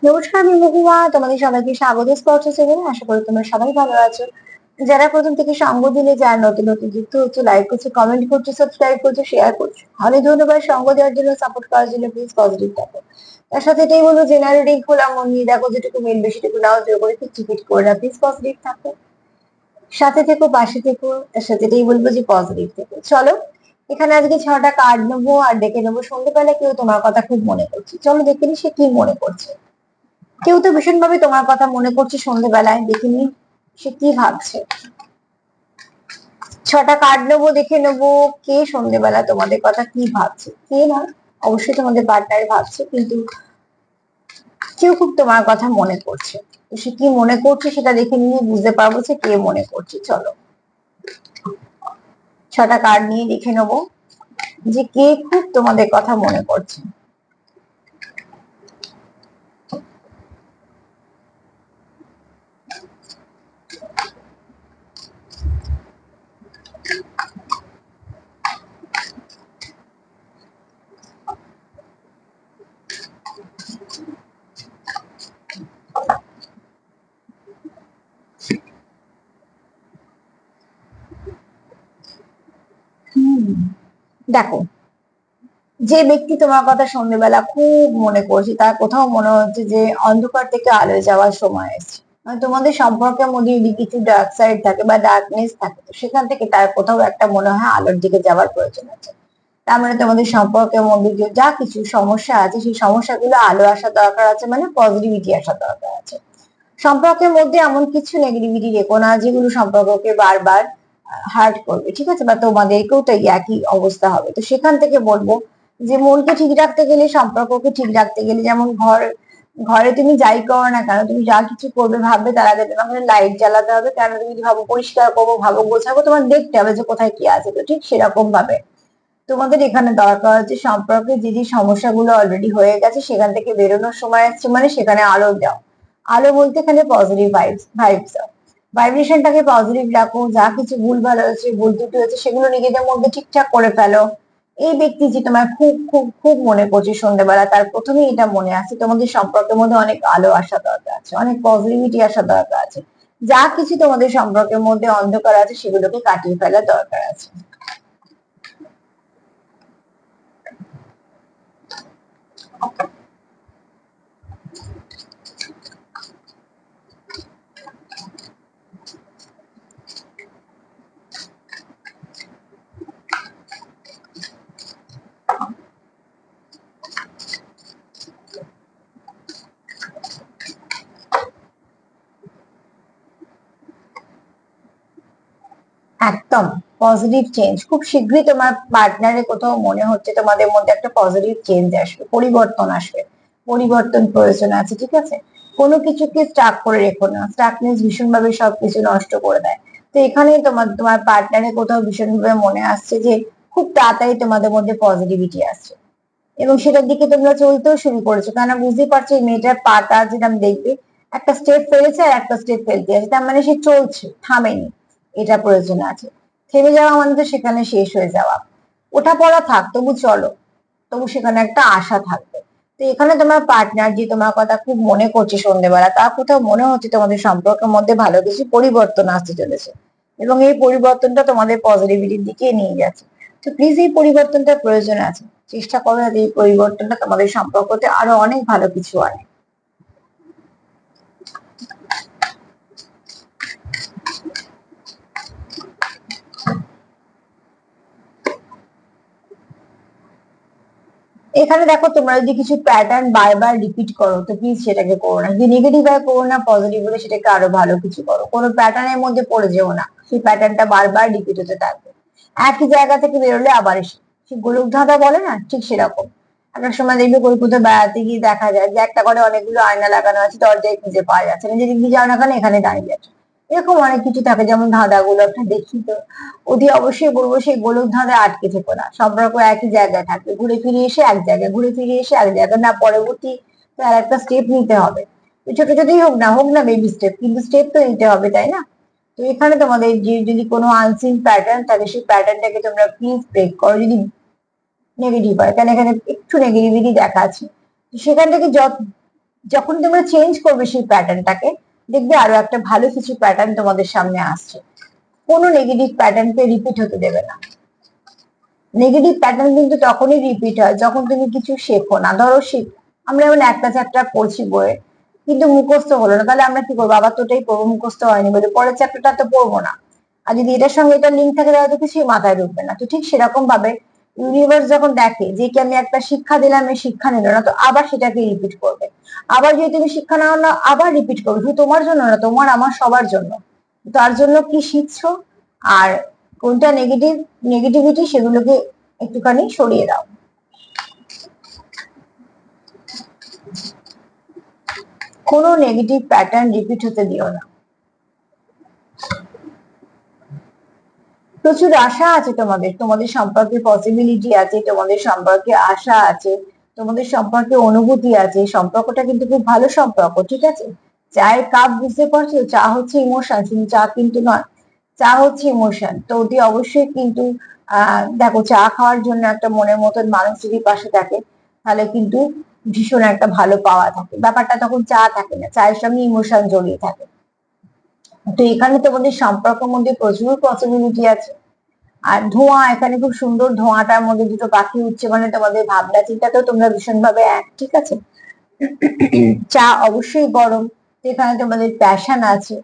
নমস্কার, আমি মহুয়া। তোমাদের সবাইকে স্বাগত স্পর্শ সেভেনে। আশা করি তোমরা সবাই ভালো আছো। যারা প্রথম থেকে সঙ্গ দিলে, যারা নতুন নতুন যুক্ত হচ্ছে, লাইক করছো, কমেন্ট করছো, সাবস্ক্রাইব করছো, শেয়ার করছো, অনেক ধন্যবাদ। সঙ্গ দেওয়ার জন্য, সাপোর্ট করার জন্য। প্লিজ পজিটিভ থাকো। তার সাথে এটাই বলবো, জেনারেটিং খোলা মন নিয়ে দেখো, যেটুকু মেন বেশিটুকু নাও, জোর করে টিকিট করে না। প্লিজ পজিটিভ থাকো, সাথে থেকো, পাশে থেকো। তার সাথে এটাই বলবো যে পজিটিভ থেকো। চলো, এখানে আজকে 6টা কার্ড নেবো আর ডেকে নেবো। সন্ধ্যেবেলা কেউ তোমার কথা খুব মনে করছে, চলো দেখে নি সে কি মনে করছে। কেউ তো ভীষণ ভাবে তোমার কথা মনে করছে সন্ধ্যেবেলায়, দেখিনি সে কি ভাবছে। 6টা কার্ড নেবো, দেখে নেবো কে সন্ধ্যেবেলা তোমাদের কথা কি ভাবছে। কে না, অবশ্যই তোমাদের পার্টনার ভাবছে, কিন্তু কেউ খুব তোমার কথা মনে করছে। তো সে কি মনে করছে সেটা দেখে নিয়ে বুঝতে পারবো যে কে মনে করছে। চলো, 6টা কার্ড নিয়ে দেখে নেবো যে কে খুব তোমাদের কথা মনে করছে। দেখো, যে ব্যক্তি তোমার কথা সন্ধ্যেবেলা খুব মনে করছে, তার কোথাও মনে হচ্ছে যে অন্ধকার থেকে আলোয় যাওয়ার সময় এসেছে। মানে তোমাদের সম্পর্কের মধ্যে যদি কিছু ডার্ক সাইড থাকে বা ডার্কনেস থাকে, তো সেখান থেকে তার কোথাও একটা মনে হয় আলোর দিকে যাওয়ার প্রয়োজন আছে। তার মানে তোমাদের সম্পর্কের মধ্যে যে যা কিছু সমস্যা আছে, সেই সমস্যাগুলো আলো আসা দরকার আছে, মানে পজিটিভিটি আসা দরকার আছে। সম্পর্কের মধ্যে এমন কিছু নেগেটিভিটি রেখো না যেগুলো সম্পর্ককে বারবার হার্ট করবে, ঠিক আছে? বা তোমাদেরকেও তো একই অবস্থা হবে। তো সেখান থেকে বলবো যে মনকে ঠিক রাখতে গেলে, সম্পর্ককে ঠিক রাখতে গেলে, যেমন ঘরে তুমি যাই করো না কেন, তুমি যা কিছু করবে ভাববে তার আগে তোমাকে লাইট জ্বালাতে হবে। কেন? তুমি যদি ভাবো পরিষ্কার করবো, ভাবো গোছাবো, তোমার দেখতে হবে যে কোথায় কি আছে। তো ঠিক সেরকম ভাবে তোমাদের এখানে দরকার হচ্ছে সম্পর্কে যে যে সমস্যাগুলো অলরেডি হয়ে গেছে, সেখান থেকে বেরোনোর সময় আসছে, মানে সেখানে আলো দাও। আলো বলতে এখানে পজিটিভ ভাইবস দাও। ভাইব্রেশনটাকে পজিটিভ রাখো। যা কিছু ভুল ভালো হয়েছে, ভুল ত্রুটি হয়েছে, সেগুলো নিজেদের মধ্যে ঠিকঠাক করে ফেলো। এই ব্যক্তি যে তোমার খুব খুব খুব মনে করছে সন্ধ্যেবেলা, তার প্রথমেই এটা মনে আছে তোমাদের সম্পর্কের মধ্যে অনেক আলো আসা দরকার আছে, অনেক পজিটিভিটি আসা দরকার আছে। যা কিছু তোমাদের সম্পর্কের মধ্যে অন্ধকার আছে, সেগুলোকে কাটিয়ে ফেলা দরকার আছে। একদম পজিটিভ চেঞ্জ খুব শীঘ্রই তোমার পার্টনারের কোথাও মনে হচ্ছে তোমাদের মধ্যে একটা পজিটিভ চেঞ্জ আসবে, পরিবর্তন আসবে। পরিবর্তন প্রয়োজন আছে, ঠিক আছে? কোনো কিছুকে স্টাক করে রেখো না। স্টাকনেস ভীষণ ভাবে সবকিছু নষ্ট করে দেয়। তো এখানে তোমার পার্টনারের কোথাও ভীষণ ভাবে মনে আসছে যে খুব তাড়াতাড়ি তোমাদের মধ্যে পজিটিভিটি আসছে, এবং সেটার দিকে তোমরা চলতেও শুরু করেছো। কেন? বুঝতে পারছো এই মেয়েটার পাটা যেটা দেখবে, একটা স্টেপ ফেলেছে আর একটা স্টেপ ফেলতে আছে, তার মানে সে চলছে, থামেনি। এটা প্রয়োজন আছে। থেমে যাওয়া মানে তো সেখানে শেষ হয়ে যাওয়া। ওঠা পড়া থাক, তবু চলো, তবু সেখানে একটা আশা থাকবে। তো এখানে তোমার পার্টনার যে তোমার কথা খুব মনে করছে সন্ধ্যেবেলা, তা কোথাও মনে হচ্ছে তোমাদের সম্পর্কের মধ্যে ভালো কিছু পরিবর্তন আসতে চলেছে, এবং এই পরিবর্তনটা তোমাদের পজিটিভিটির দিকে নিয়ে যাচ্ছে। তো প্লিজ এই পরিবর্তনটার প্রয়োজন আছে। চেষ্টা করো যাতে এই পরিবর্তনটা তোমাদের সম্পর্কতে আরো অনেক ভালো কিছু আনে। এখানে দেখো, তোমরা যদি কিছু প্যাটার্ন বারবার রিপিট করো, তো প্লিজ সেটাকে করো না। যদি নেগেটিভ হয় করো না, পজিটিভ হলে সেটাকে আরো ভালো কিছু করো। কোনো প্যাটার্নের মধ্যে পড়ে যেও না, সেই প্যাটার্নটা বারবার রিপিট হতে থাকবে। একই জায়গা থেকে বেরোলে আবার এসে সেই গোলক ধাঁধা বলে না, ঠিক সেরকম। একটা সময় দেখবে কোথাও বেড়াতে গিয়ে দেখা যায় যে একটা করে অনেকগুলো আয়না লাগানো আছে, দরজায় খুঁজে পাওয়া যাচ্ছে না, যেদিক দিয়ে যাও না কেন এখানে দাঁড়িয়ে আছে। এরকম অনেক কিছু থাকে, যেমন ধাঁধাগুলো একটা দেখি তো অতি অবশ্যই বলবো সেই গোলক ধাঁধায় আটকে থেকো না। সম্পর্ক একই জায়গায় থাকবে, ঘুরে ফিরে এসে এক জায়গায়, ঘুরে ফিরে এসে এক জায়গায়, না পরবর্তী তো আর একটা স্টেপ নিতে হবে। ছোট ছোটই হোক না বেবি স্টেপ, কিন্তু স্টেপ তো নিতে হবে, তাই না? তো এখানে তোমাদের যে যদি কোনো আনসিন প্যাটার্ন থাকে, সেই প্যাটার্নটাকে তোমরা প্লিজ ব্রেক করো। যদি নেগেটিভ হয়, কারণ এখানে একটু নেগেটিভিটি দেখা আছে, তো সেখান থেকে যখন তোমরা চেঞ্জ করবে সেই প্যাটার্নটাকে, দেখবে আরো একটা ভালো কিছু প্যাটার্ন তোমাদের সামনে আসছে। কোনো নেগেটিভ প্যাটার্নকে রিপিট হতে দেবে না। নেগেটিভ প্যাটার্ন কিন্তু তখনই রিপিট হয় যখন তুমি কিছু শেখো না। ধরো আমরা যেমন একটা চ্যাপ্টার পড়ছি বইয়ে, কিন্তু মুখস্থ হলো না, তাহলে আমরা কি করবো? আবার তো ওটাই পড়বো, মুখস্থ হয়নি বলে পরের চ্যাপ্টারটা তো পড়বো না। আর যদি এটার সঙ্গে এটা লিঙ্ক থাকে তাহলে তো কিছুই মাথায় ঢুকবে না। তো ঠিক সেরকম ভাবে ইউনিভার্স যখন দেখে যে কি আমি একটা শিক্ষা দিলাম, এই শিক্ষা নিল না, তো আবার সেটাকে রিপিট করবে। আবার যদি তুমি শিক্ষা নাও না, আবার রিপিট করবে, শুধু তোমার জন্য না, তোমার আমার সবার জন্য। তার জন্য কি শিখছো আর কোনটা নেগেটিভিটি, সেগুলোকে একটুখানি সরিয়ে দাও। কোনো নেগেটিভ প্যাটার্ন রিপিট হতে দিও না। প্রচুর আশা আছে তোমাদের, তোমাদের সম্পর্কে পসিবিলিটি আছে, তোমাদের সম্পর্কে আশা আছে, তোমাদের সম্পর্কে অনুভূতি আছে। সম্পর্কটা কিন্তু খুব ভালো সম্পর্ক, ঠিক আছে? চায়ের কাপ বুঝতে পারছো? চা হচ্ছে ইমোশন, শুধু চা কিন্তু নয়, চা হচ্ছে ইমোশন। তো অতি অবশ্যই কিন্তু দেখো, চা খাওয়ার জন্য একটা মনের মতন মানুষ যদি পাশে থাকে, তাহলে কিন্তু ভীষণ একটা ভালো পাওয়া থাকে। ব্যাপারটা তখন চা থাকে না, চায়ের সঙ্গে ইমোশন জড়িয়ে থাকে। তো এখানে তোমাদের সম্পর্কের মধ্যে প্রচুর পসিবিলিটি আছে। আর ধোঁয়া, এখানে খুব সুন্দর, ধোঁয়াটার মধ্যে দুটো পাখি উঠছে, মানে তোমাদের ভাবনা চিন্তাতেও তোমরা ভীষণ ভাবে এক, ঠিক আছে? চা অবশ্যই গরম, এখানে তোমাদের প্যাশন আছে।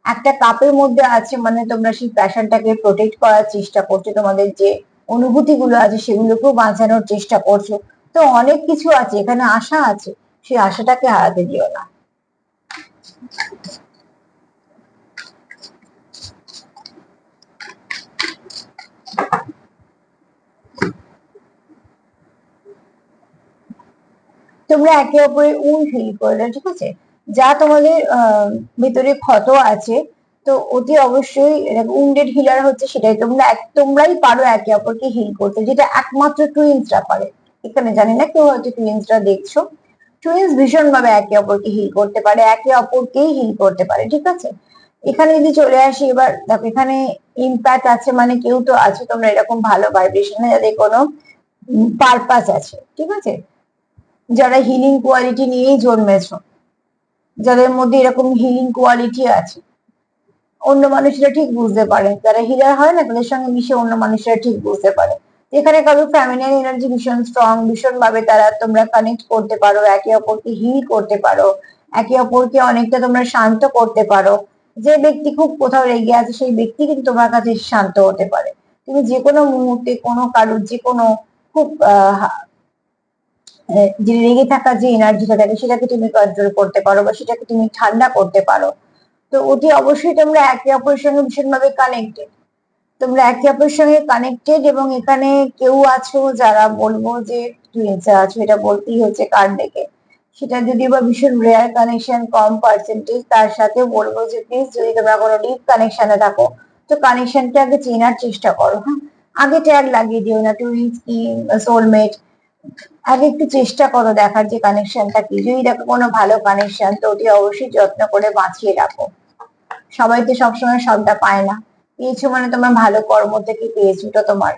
একটা কাপের মধ্যে আছে, মানে তোমরা সেই প্যাশনটাকে প্রোটেক্ট করার চেষ্টা করছো, তোমাদের যে অনুভূতি গুলো আছে সেগুলোকেও বাঁচানোর চেষ্টা করছো। তো অনেক কিছু আছে এখানে, আশা আছে, সেই আশাটাকে হারাতে দিও না। তোমরা একে অপরের হিল করলে, ঠিক আছে? যা তোমাদের ভিতরে ক্ষত আছে, তো অতি অবশ্যই উন্ডেড হিলার হচ্ছে সেটাই। তোমরাই পারো একে অপরকে হিল করতে, যেটা একমাত্র টুইন্সরা পারে। এখানে জানি না কেউ হয়তো টুইন্সরা দেখছো, টুইন্স ভীষণ ভাবে একে অপরকে হিল করতে পারে, একে অপরকেই হিল করতে পারে, ঠিক আছে? এখানে যদি চলে আসি এবার, দেখো এখানে ইম্প্যাক্ট আছে, মানে কেউ তো আছে তোমরা এরকম ভালো ভাইব্রেশনে, যাদের কোনো পারপাস আছে, ঠিক আছে? যারা হিলিং কোয়ালিটি নিয়েই জন্মেছো, যাদের মধ্যে এরকম হিলিং কোয়ালিটি আছে, অন্য মানুষরা ঠিক বুঝতে পারে, যারা হিলার হয় না তাদের সঙ্গে মিশে অন্য মানুষরা ঠিক বুঝতে পারে। এখানে কারো ফ্যামিলিয়ান এনার্জি ভীষণ স্ট্রং, ভীষণ ভাবে তোমরা কানেক্ট করতে পারো, একে অপরকে হিল করতে পারো, একে অপরকে অনেকটা তোমরা শান্ত করতে পারো। যে ব্যক্তি খুব কোথাও রেগে আছে, সেই ব্যক্তি কিন্তু তোমার কাছে শান্ত হতে পারে। তুমি যে কোনো মুহূর্তে কোনো কারোর যে কোনো খুব যে রেগে থাকা যে এনার্জিটা থাকে, সেটাকে তুমি কন্ট্রোল করতে পারো বা সেটাকে তুমি ঠান্ডা করতে পারো। তো অতি অবশ্যই তোমরা একে অপরের সঙ্গে ভীষণ ভাবে কানেক্টেড, তোমরা একে অপরের সঙ্গে কানেক্টেড। এবং এখানে কেউ আছো যারা বলবো যে টুইনস আছো, এটা বলতেই হচ্ছে কার্ড দেখে। সেটা যদি বা ভীষণ রেয়ার কানেকশন, কম পার্সেন্টেজ, তার সাথে বলবো যে প্লিজ, যদি তোমরা কোনো ডিপ কানেকশনে থাকো, তো কানেকশনটা আগে চেনার চেষ্টা করো। হ্যাঁ, আগে ট্যাগ লাগিয়ে দিও না টুইনস কি সোলমেট, আগে একটু চেষ্টা করো দেখার যে কানেকশনটা কি। যদি দেখো কোনো ভালো কানেকশন, তো অতি অবশ্যই যত্ন করে বাঁচিয়ে রাখো। সবাই তো সবসময় সবটা পায় না, পেয়েছো মানে তোমার ভালো কর্ম থেকে পেয়েছো, তো তোমার।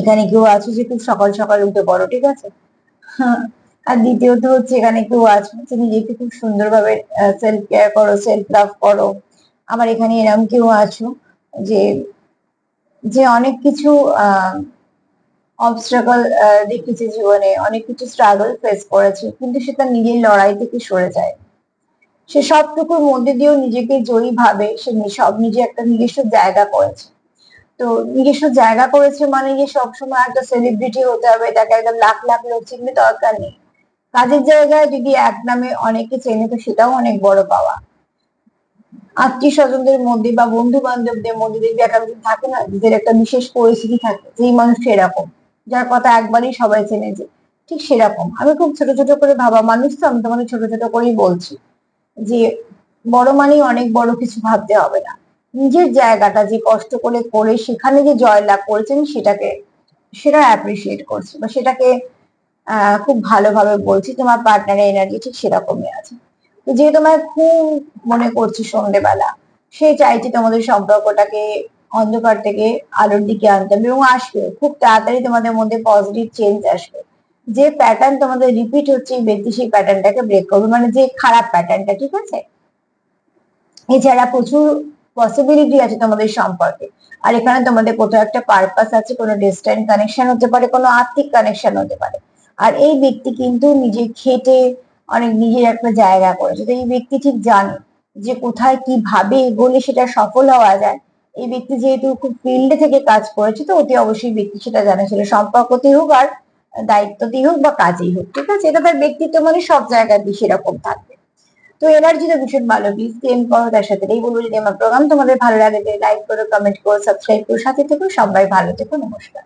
এখানে কেউ আছো যে খুব সকাল সকাল উঠে পড়ো, ঠিক আছে? হ্যাঁ। আর দ্বিতীয়ত হচ্ছে এখানে কেউ আছো যে নিজেকে খুব সুন্দরভাবে সেলফ কেয়ার করো, সেলফ লাভ করো। আবার এখানে এরকম কেউ আছো যে যে অনেক কিছু অবস্ট্রাগল দেখেছে জীবনে, অনেক কিছু স্ট্রাগল ফেস করেছে, কিন্তু সে তার নিজের লড়াই থেকে সরে যায়। সে সবটুকুর মধ্যে দিয়েও নিজেকে জয়ী ভাবে, সে নিজে একটা নিজস্ব জায়গা করেছে। তো নিজস্ব জায়গা করেছে মানে যে সবসময় একটা সেলিব্রিটি হতে হবে, তাকে একদম লাখ লাখ লোক চিনবে, দরকার নেই। কাজের জায়গায় যদি এক নামে অনেকে চেনে, তো সেটাও অনেক বড় পাওয়া। আত্মীয় স্বজনদের মধ্যে বা বন্ধু বান্ধবদের মধ্যে দেখবি একটা থাকে না, যাদের একটা বিশেষ পরিস্থিতি থাকে, যেই মানুষ এরকম, যার কথা একবারই সবাই চেনে যে, ঠিক সেরকম আমি খুব ছোট ছোট করে ভাবা মানুষ, তো আমি তোমাকে ছোট ছোট করেই বলছি যে বড় মানেই অনেক বড় কিছু ভাবতে হবে না। নিজের জায়গাটা যে কষ্ট করে করে সেখানে যে জয়লাভ করেছেন, সেটা অ্যাপ্রিসিয়েট করছি বা সেটাকে খুব ভালোভাবে বলছি। তোমার পার্টনারের এনার্জি ঠিক সেরকমই আছে। তো যে তোমায় খুব মনে করছি সন্ধ্যেবেলা, সে চাইছে তোমাদের সম্পর্কটাকে অন্ধকার থেকে আলোর দিকে আনতে হবে, এবং আসবে খুব তাড়াতাড়ি, তোমাদের মধ্যে পজিটিভ চেঞ্জ আসবে। যে প্যাটার্ন তোমাদের রিপিট হচ্ছে এই ব্যক্তি সেই প্যাটার্নটাকে ব্রেক করবে, মানে যে খারাপ প্যাটার্নটা, ঠিক আছে? এছাড়া প্রচুর পসিবিলিটি আছে তোমাদের সম্পর্কে। আর এখানে তোমাদের কোথাও একটা পারপাস আছে, কোনো ডিস্টেন্ট কানেকশন হতে পারে, কোনো আর্থিক কানেকশন হতে পারে। আর এই ব্যক্তি কিন্তু নিজে খেটে অনেক নিজের একটা জায়গা করেছে, তো এই ব্যক্তি ঠিক জানে যে কোথায় কিভাবে এগোলে সেটা সফল হওয়া যায়। এই ব্যক্তি যেহেতু খুব ফিল্ডে থেকে কাজ করেছে, তো অতি অবশ্যই ব্যক্তি সেটা জানে, সেটা সম্পর্কতেই হোক আর দায়িত্বতেই হোক বা কাজেই হোক, ঠিক আছে? এটা তার ব্যক্তিত্ব, মানে সব জায়গাতেই সেরকম থাকবে। তো এনার্জিটা ভীষণ ভালো, প্লিজ ক্লেম করো তার সাথে। এই বলবো যদি আমার প্রোগ্রাম তোমাদের ভালো লাগে, লাইক করো, কমেন্ট করো, সাবস্ক্রাইব করো, সাথে থেকো। সবাই ভালো থেকো, নমস্কার।